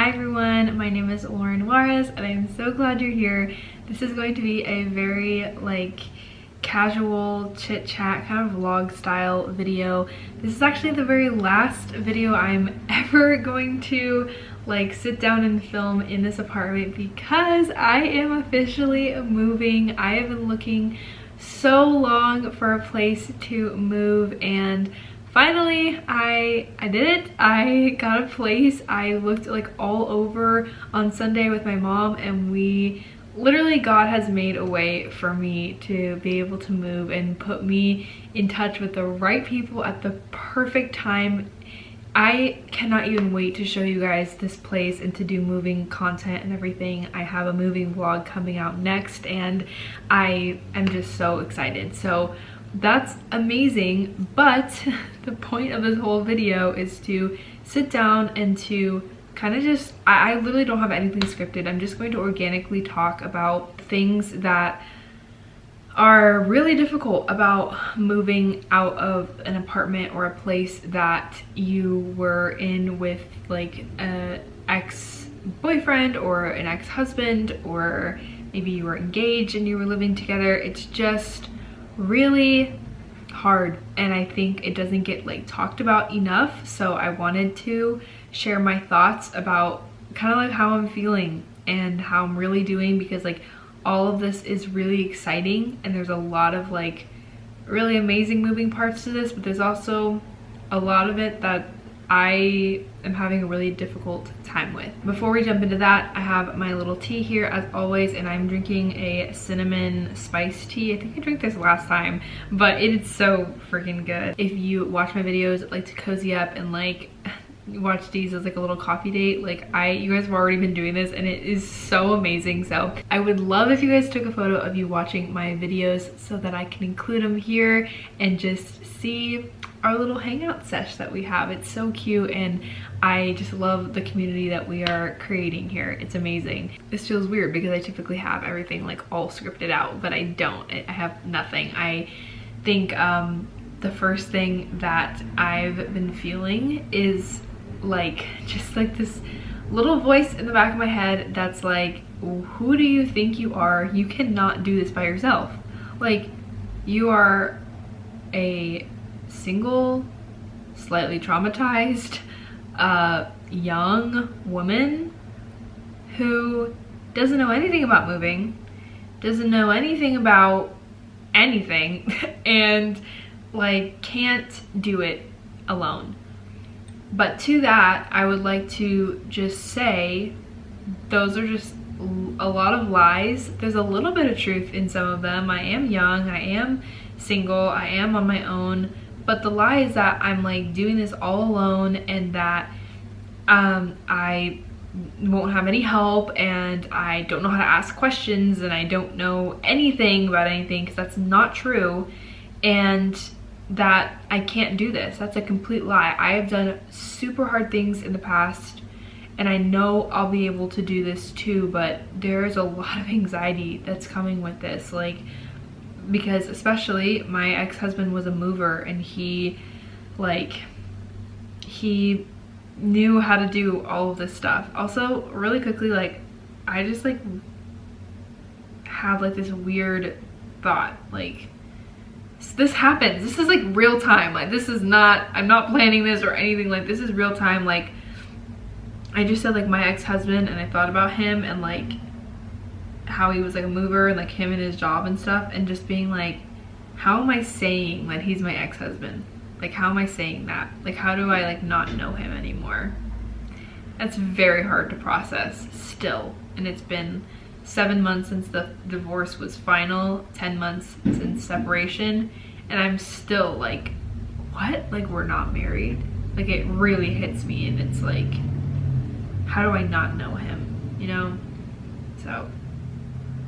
Hi everyone, my name is Lauren Juarez and I'm so glad you're here. This is going to be a very casual chit chat kind of vlog style video. This is actually the very last video I'm ever going to sit down and film in this apartment because I am officially moving. I have been looking so long for a place to move and finally I did it. I got a place. I looked all over on Sunday with my mom and we literally, God has made a way for me to be able to move and put me in touch with the right people at the perfect time. I cannot even wait to show you guys this place and to do moving content and everything. I have a moving vlog coming out next and I am just so excited. So that's amazing, but the point of this whole video is to sit down and to kind of just, I literally don't have anything scripted. I'm just going to organically talk about things that are really difficult about moving out of an apartment or a place that you were in with an ex-boyfriend or an ex-husband, or maybe you were engaged and you were living together. It's just really hard and I think it doesn't get talked about enough. So I wanted to share my thoughts about kind of how I'm feeling and how I'm really doing, because all of this is really exciting and there's a lot of really amazing moving parts to this, but there's also a lot of it that I am having a really difficult time with. Before we jump into that, I have my little tea here as always, and I'm drinking a cinnamon spice tea. I think I drank this last time, but it is so freaking good. If you watch my videos, like to cozy up and watch these as a little coffee date, you guys have already been doing this and it is so amazing. So I would love if you guys took a photo of you watching my videos so that I can include them here and just see our little hangout sesh that we have. It's so cute and I just love the community that we are creating here. It's amazing. This feels weird because I typically have everything all scripted out, but I don't. I have nothing. I think the first thing that I've been feeling is just this little voice in the back of my head that's who do you think you are? You cannot do this by yourself. You are a single, slightly traumatized, young woman who doesn't know anything about moving, doesn't know anything about anything, and can't do it alone. But to that, I would like to just say those are just a lot of lies. There's a little bit of truth in some of them. I am young, I am single, I am on my own, but the lie is that I'm doing this all alone and that I won't have any help and I don't know how to ask questions and I don't know anything about anything, because that's not true, and that I can't do this. That's a complete lie. I have done super hard things in the past and I know I'll be able to do this too, but there's a lot of anxiety that's coming with this, because especially my ex-husband was a mover and he knew how to do all of this stuff. Also, really quickly, I just have this weird thought, this happens. This is real time. This is not, I'm not planning this or anything. This is real time. I just said my ex-husband and I thought about him and how he was a mover and him and his job and stuff, and just being how am I saying that he's my ex-husband? How am I saying that? How do I not know him anymore? That's very hard to process still, and it's been 7 months since the divorce was final, 10 months since separation, and I'm still what? We're not married? It really hits me, and it's how do I not know him, you know? So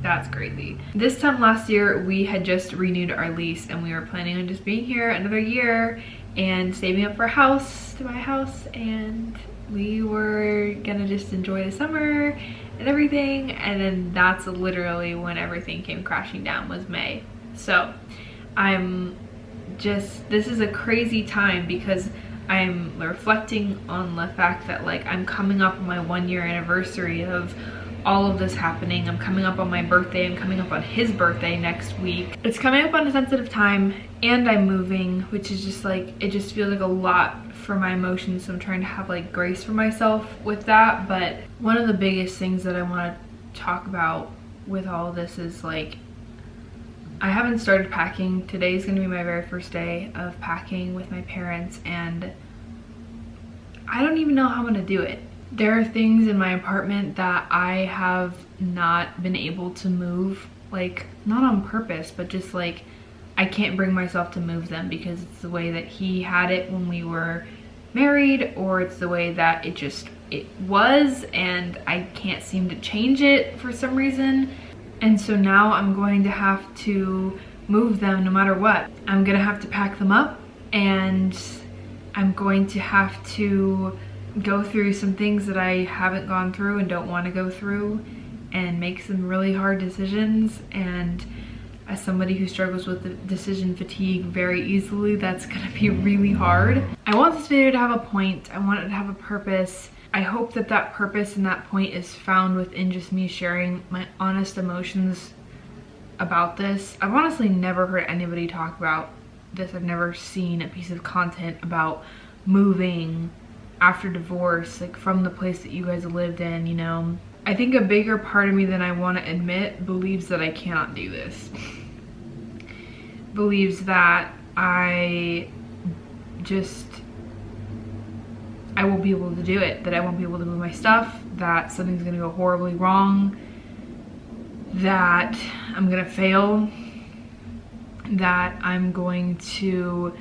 that's crazy. This time last year, we had just renewed our lease and we were planning on just being here another year and saving up for a house, to buy a house, and we were gonna just enjoy the summer and everything, and then that's literally when everything came crashing down, was May. So I'm just, this is a crazy time because I'm reflecting on the fact that like I'm coming up on my 1-year anniversary of all of this happening. I'm coming up on my birthday. I'm coming up on his birthday next week. It's coming up on a sensitive time, and I'm moving, which is just like, it just feels like a lot for my emotions. So I'm trying to have like grace for myself with that. But one of the biggest things that I want to talk about with all of this is like, I haven't started packing. Today's gonna be my very first day of packing with my parents, and I don't even know how I'm gonna do it. There are things in my apartment that I have not been able to move, like not on purpose, but just like I can't bring myself to move them because it's the way that he had it when we were married, or it's the way that it was, and I can't seem to change it for some reason. And so now I'm going to have to move them no matter what. I'm gonna have to pack them up, and I'm going to have to go through some things that I haven't gone through and don't want to go through, and make some really hard decisions. And as somebody who struggles with decision fatigue very easily, that's gonna be really hard. I want this video to have a point. I want it to have a purpose. I hope that that purpose and that point is found within just me sharing my honest emotions about this. I've honestly never heard anybody talk about this. I've never seen a piece of content about moving after divorce, like from the place that you guys lived in, you know. I think a bigger part of me than I want to admit believes that I cannot do this. Believes that I won't be able to do it, that I won't be able to move my stuff, that something's gonna go horribly wrong, that I'm gonna fail, that I'm going to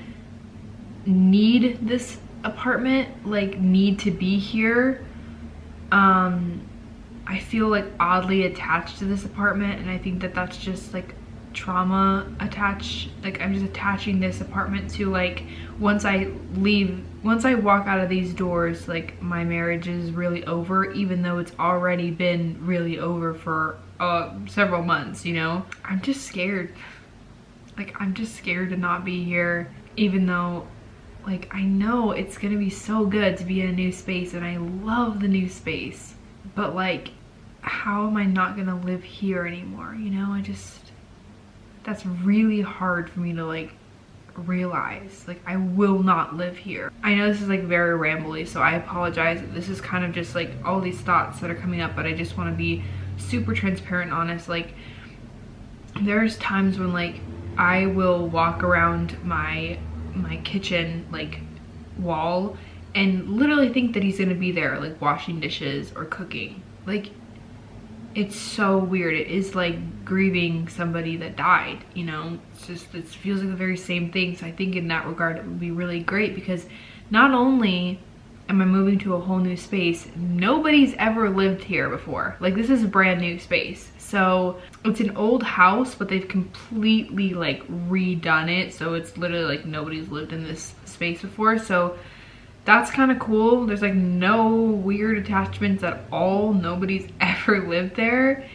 need this apartment, like need to be here. I feel like oddly attached to this apartment, and I think that that's just like trauma attached. Like I'm just attaching this apartment to like, once I walk out of these doors, like my marriage is really over, even though it's already been really over for several months, you know. I'm just scared. Like I'm just scared to not be here, even though like I know it's gonna be so good to be in a new space, and I love the new space, but like how am I not gonna live here anymore, you know? That's really hard for me to like realize. Like I will not live here. I know this is like very rambly, so I apologize. This is kind of just like all these thoughts that are coming up, but I just want to be super transparent and honest. Like there's times when like I will walk around my kitchen like wall and literally think that he's gonna be there like washing dishes or cooking. Like it's so weird. It is like grieving somebody that died, you know. It's just, it feels like the very same thing. So I think in that regard it would be really great, because not only am I moving to a whole new space, nobody's ever lived here before. Like this is a brand new space. So it's an old house, but they've completely like redone it. So it's literally like nobody's lived in this space before. So that's kind of cool. There's like no weird attachments at all. Nobody's ever lived there.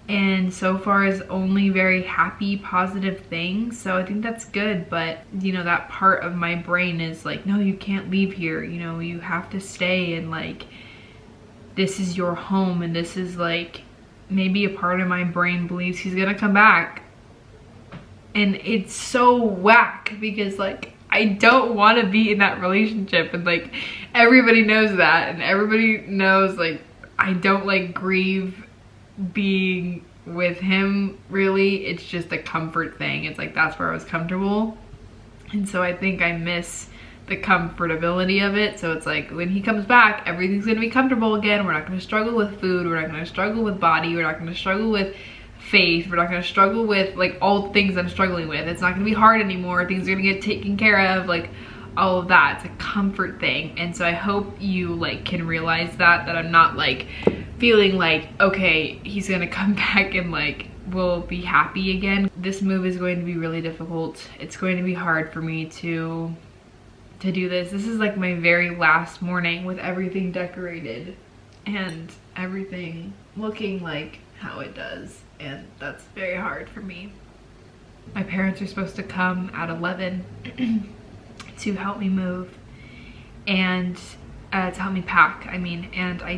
And so far is only very happy, positive things. So I think that's good. But you know, that part of my brain is like, no, you can't leave here. You know, you have to stay, and like, this is your home. And this is like, maybe a part of my brain believes he's gonna come back. And it's so whack, because like, I don't want to be in that relationship, and like everybody knows that, and everybody knows like I don't like grieve being with him really. It's just a comfort thing. It's like that's where I was comfortable, and so I think I miss the comfortability of it. So it's like when he comes back, everything's gonna be comfortable again. We're not gonna struggle with food, we're not gonna struggle with body, we're not gonna struggle with faith, we're not going to struggle with like all the things I'm struggling with. It's not going to be hard anymore. Things are going to get taken care of, like all of that. It's a comfort thing. And so I hope you like can realize that I'm not like feeling like, okay, he's going to come back and like we'll be happy again. This move is going to be really difficult. It's going to be hard for me to do this. This is like my very last morning with everything decorated and everything looking like how it does. And that's very hard for me. My parents are supposed to come at 11 to help me move, and to help me pack, I mean, and I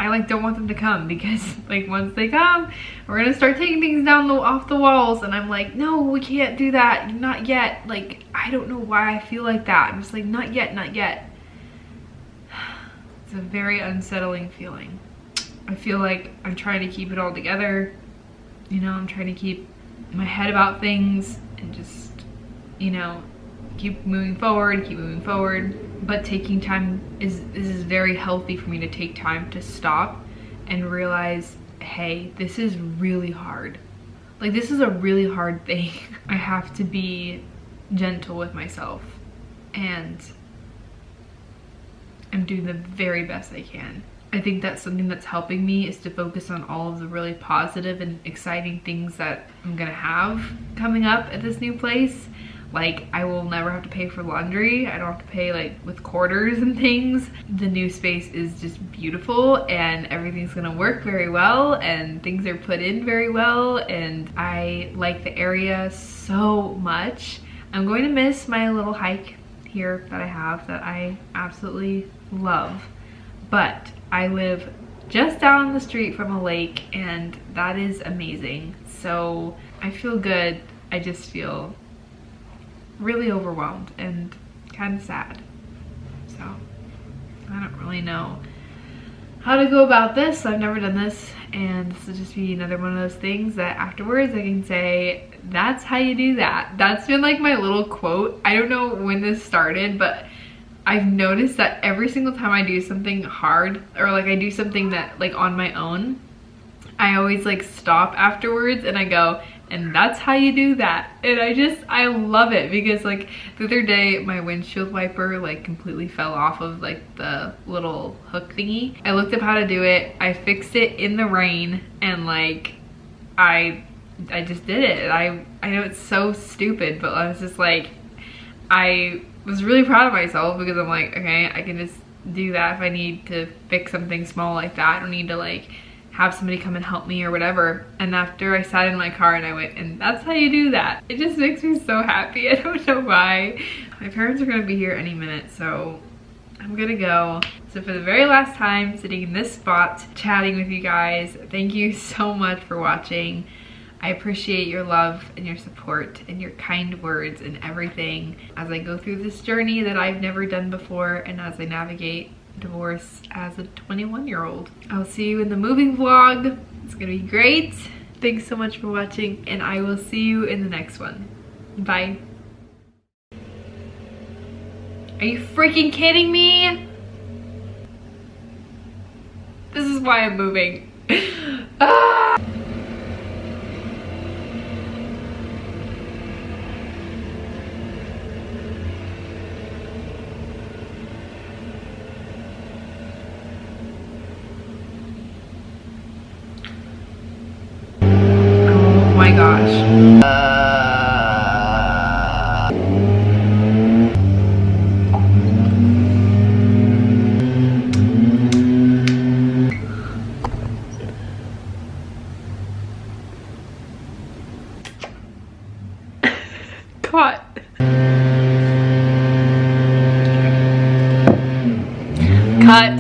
like don't want them to come because like once they come, we're gonna start taking things down off the walls, and I'm like, no, we can't do that, not yet. Like, I don't know why I feel like that. I'm just like, not yet, not yet. It's a very unsettling feeling. I feel like I'm trying to keep it all together. You know, I'm trying to keep my head about things and just, you know, keep moving forward, keep moving forward. But taking time this is very healthy for me to take time to stop and realize, hey, this is really hard. Like, this is a really hard thing. I have to be gentle with myself, and I'm doing the very best I can. I think that's something that's helping me, is to focus on all of the really positive and exciting things that I'm gonna have coming up at this new place. Like, I will never have to pay for laundry. I don't have to pay like with quarters and things. The new space is just beautiful, and everything's gonna work very well, and things are put in very well, and I like the area so much. I'm going to miss my little hike here that I have that I absolutely love, but I live just down the street from a lake, and that is amazing. So I feel good. I just feel really overwhelmed and kind of sad. So I don't really know how to go about this. I've never done this, and this will just be another one of those things that afterwards I can say, that's how you do that. That's been like my little quote. I don't know when this started, but I've noticed that every single time I do something hard, or like I do something that like on my own, I always like stop afterwards and I go, and that's how you do that. And I love it, because like the other day my windshield wiper like completely fell off of like the little hook thingy. I looked up how to do it. I fixed it in the rain, and like I just did it. I know it's so stupid, but I was just like, I was really proud of myself, because I'm like, okay, I can just do that if I need to fix something small like that. I don't need to like have somebody come and help me or whatever. And after I sat in my car and I went, and that's how you do that. It just makes me so happy. I don't know why. My parents are gonna be here any minute, so I'm gonna go. So for the very last time, sitting in this spot, chatting with you guys, thank you so much for watching. I appreciate your love and your support and your kind words and everything as I go through this journey that I've never done before, and as I navigate divorce as a 21-year-old. I'll see you in the moving vlog. It's gonna be great. Thanks so much for watching, and I will see you in the next one. Bye. Are you freaking kidding me? This is why I'm moving. Ah! Oh my gosh. Caught. Cut.